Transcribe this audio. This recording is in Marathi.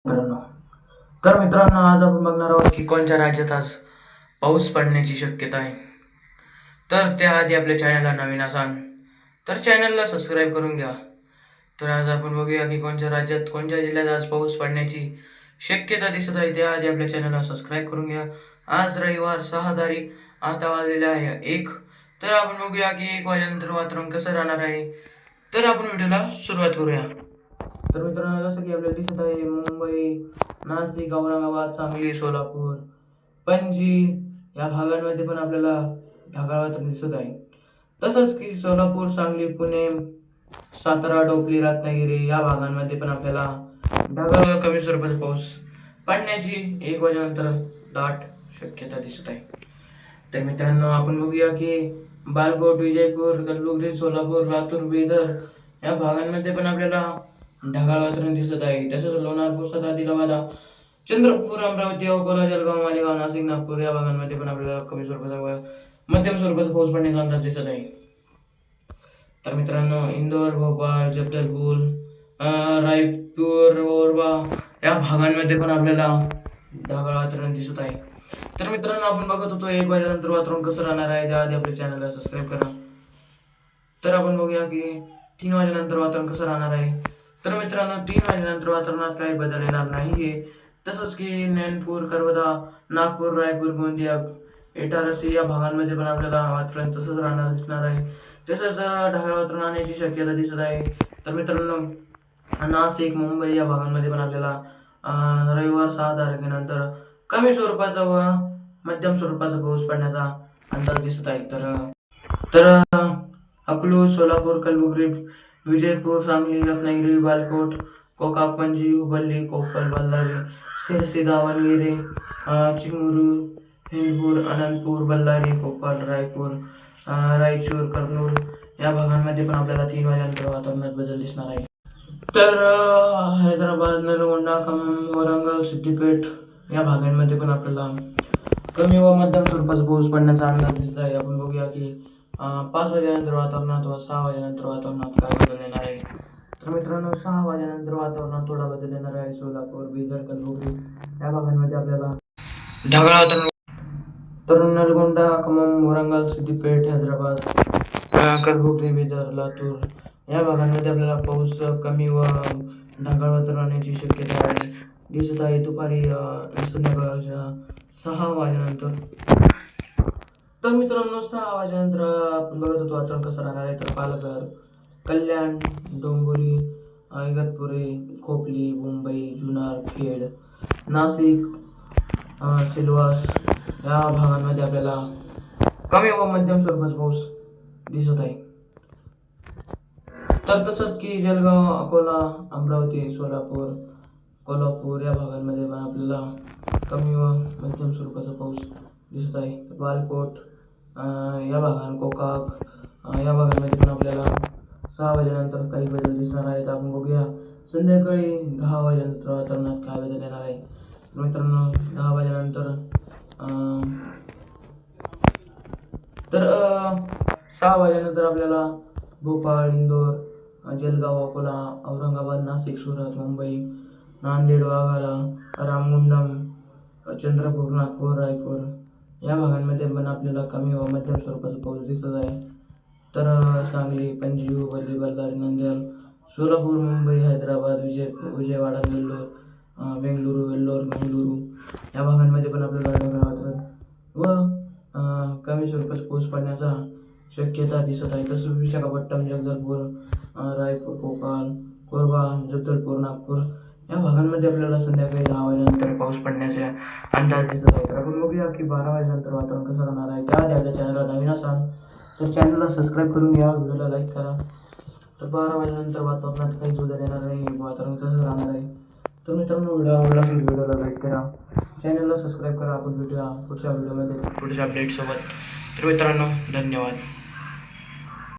मित्रांनो तर आज आपण बघणार आहोत की कोणत्या राज्यात आज पाऊस पडण्याची शक्यता आहे. तर त्याआधी आपल्या चॅनलला नवीन असाल तर चॅनलला सबस्क्राईब करून घ्या. तर आज आपण बघूया की कोणत्या राज्यात कोणत्या जिल्ह्यात आज पाऊस पडण्याची शक्यता दिसत आहे. त्याआधी आपल्या चॅनलला सबस्क्राईब करून घ्या. आज रविवार 6 तारीख, आता वाजलेले आहे 1. तर आपण बघूया की 1 वाजल्यानंतर वातावरण कसं राहणार आहे. तर आपण व्हिडिओला सुरुवात करूया. तर मित्रांनो, जसं की आपल्याला दिसत आहे, मुंबई, नाशिक, औरंगाबाद, सांगली, सोलापूर, पणजी या भागांमध्ये पण आपल्याला ढगाळ वातावरण दिसत आहे. तसंच की सोलापूर, सांगली, पुणे, सातारा, डोंबिवली, रत्नागिरी या भागांमध्ये पण आपल्याला ढगाळ व कमी स्वरूपाचा पाऊस पडण्याची 1 वाजेनंतर दाट शक्यता दिसत आहे. तर मित्रांनो, आपण बघूया की बालकोट, विजयपूर, कलबुर्गी, सोलापूर, लातूर, बिदर या भागांमध्ये पण आपल्याला ढगाळ वातावरण दिसत आहे. तसंच लोणार, पुसद, आदिलाबाद, चंद्रपूर, अमरावती, अकोला, जळगाव, मालेगाव, नाशिक, नागपूर या भागांमध्ये पण आपल्याला कमी स्वरूपाचा व मध्यम स्वरूपाचा पाऊस पडण्याचा अंदाज दिसत आहे. तर मित्रांनो, इंदोर, भोपाळ, जगदलपूर, रायपूर, ओरवा या भागांमध्ये पण आपल्याला ढगाळ वातावरण दिसत आहे. तर मित्रांनो, आपण बघत होतो 1 वाजेनंतर वातावरण कसं राहणार आहे. त्याआधी आपल्या चॅनलला सबस्क्राईब करा. तर आपण बघूया की 3 वाजेनंतर वातावरण कसं राहणार आहे. तर मित्रांनो, 3 वाजेनंतर वातावरणात काही बदल येणार नाहीये. तसंच की नैनपूर, करबदा, नागपूर, रायपूर, गोंदिया, इटारसी या भागांमध्ये पण आपल्याला वातावरण तसंच राहणार दिसणार आहे. तसंच ढगाळ वातावरण राहण्याची शक्यता दिसत आहे. तर मित्रांनो, नाशिक, मुंबई या भागांमध्ये पण आपल्याला रविवार 6 तारखेनंतर कमी स्वरूपाचा व मध्यम स्वरूपाचा पाऊस पडण्याचा अंदाज दिसत आहे. तर अकलूज, सोलापूर, कलबुर्गी, विजयपूर, सांगली, रत्नागिरी, बालकोट, गोकाक, पणजी, हुबळ्ळी, कोप्पल, बಳ್ಳारी, शिरसी, दावणगेरे, चिमूर, हिंदूपूर, अनंतपूर, बಳ್ಳारी, कोप्पल, रायपूर, रायचूर, कर्नूल या भागांमध्ये पण आपल्याला 3 वाजेनंतर वातावरणात बदल दिसणार आहे. तर हैदराबाद, नलगोंडा, खम्मम, वरंगल, सिद्दीपेट या भागांमध्ये पण आपल्याला कमी व मध्यम स्वरूपाचा पाऊस पडण्याचा अंदाज दिसत आहे. आपण बघूया की 5 वाजेनंतर वातावरणात व 6 वाजेनंतर वातावरणात काय बदल येणार आहे. तर मित्रांनो, 6 वाजेनंतर वातावरणात थोडा बदल येणार आहे. सोलापूर, बिदर, कलबुर्गी या भागांमध्ये आपल्याला ढगाळ वातावरण. तर नलगोंडा, खम्मम, वरंगल, सिद्दीपेट, हैदराबाद, कलबुर्गी, बिदर, लातूर या भागांमध्ये आपल्याला पाऊस कमी व ढगाळ वातावरण राहण्याची शक्यता आहे दिसत आहे. दुपारी संध्याकाळच्या 6 वाजेनंतर. तर मित्रांनो, 6 वाजेनंतर आपण बघत होतो वातावरण कसं राहणार आहे. तर पालघर, कल्याण, डोंबिवली, इगतपुरी, खोपली, मुंबई, जुन्नर, खेड, नाशिक, सिल्वास या भागांमध्ये आपल्याला कमी व मध्यम स्वरूपाचा पाऊस दिसत आहे. तर तसंच की जळगाव, अकोला, अमरावती, सोलापूर, कोल्हापूर या भागांमध्ये पण आपल्याला कमी व मध्यम स्वरूपाचा पाऊस दिसत आहे. बालकोट या भागात, गोकाक या भागांमध्ये पण आपल्याला 6 वाजेनंतर काही बदल दिसणार आहेत. आपण बघूया संध्याकाळी 10 वाजेनंतर वातावरणात काय बदल येणार आहे. मित्रांनो, 10 वाजेनंतर तर 6 वाजेनंतर आपल्याला भोपाळ, इंदोर, जळगाव, अकोला, औरंगाबाद, नाशिक, सुरत, मुंबई, नांदेड, वाघाला, रामगुंडम, चंद्रपूर, नागपूर, रायपूर या भागांमध्ये पण आपल्याला कमी व मध्यम स्वरूपाचा पाऊस दिसत आहे. तर सांगली, पणजी, हुबळ्ळी, बಳ್ಳारी, नांदेड, सोलापूर, मुंबई, हैदराबाद, विजयवाडा, वेल्लोर, वेल्लोर, बेंगलुरू या भागांमध्ये पण आपल्याला ढगाळ वातावरण व कमी स्वरूपाचा पाऊस पडण्याचा शक्यता दिसत आहे. तसंच विशाखापट्टणम, जगदलपूर, रायपूर, कोकण, कोरबा, जगदलपूर, नागपूर या भागांमध्ये आपल्याला संध्याकाळी 10 वाजेनंतर पाऊस पडण्याचे अंदाज दिसत आहे. तर आपण बघूया की 12 वाजेनंतर वातावरण कसं राहणार आहे. त्याआधी आपल्या चॅनलला नवीन असाल तर चॅनलला सबस्क्राईब करून घ्या, व्हिडिओला लाईक करा. तर 12 वाजेनंतर वातावरणात काहीच बदल येणार नाही, वातावरण कसं राहणार आहे. तर मित्रांनो, व्हिडिओ आवडला असेल व्हिडिओला लाईक करा, चॅनलला सबस्क्राईब करा. आपण भेटूया पुढच्या व्हिडिओमध्ये पुढच्या अपडेटसोबत. तर मित्रांनो, धन्यवाद.